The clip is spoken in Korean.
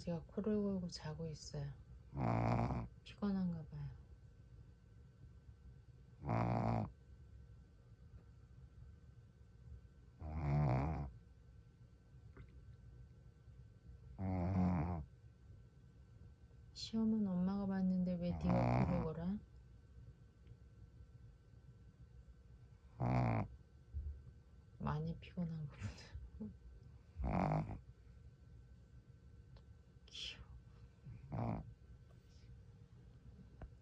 강아지가 코를 골고 자고 있어요. 피곤한가 봐요. 시험은 엄마가 봤는데 왜 네가 코를 골아? 많이 피곤한가 보다.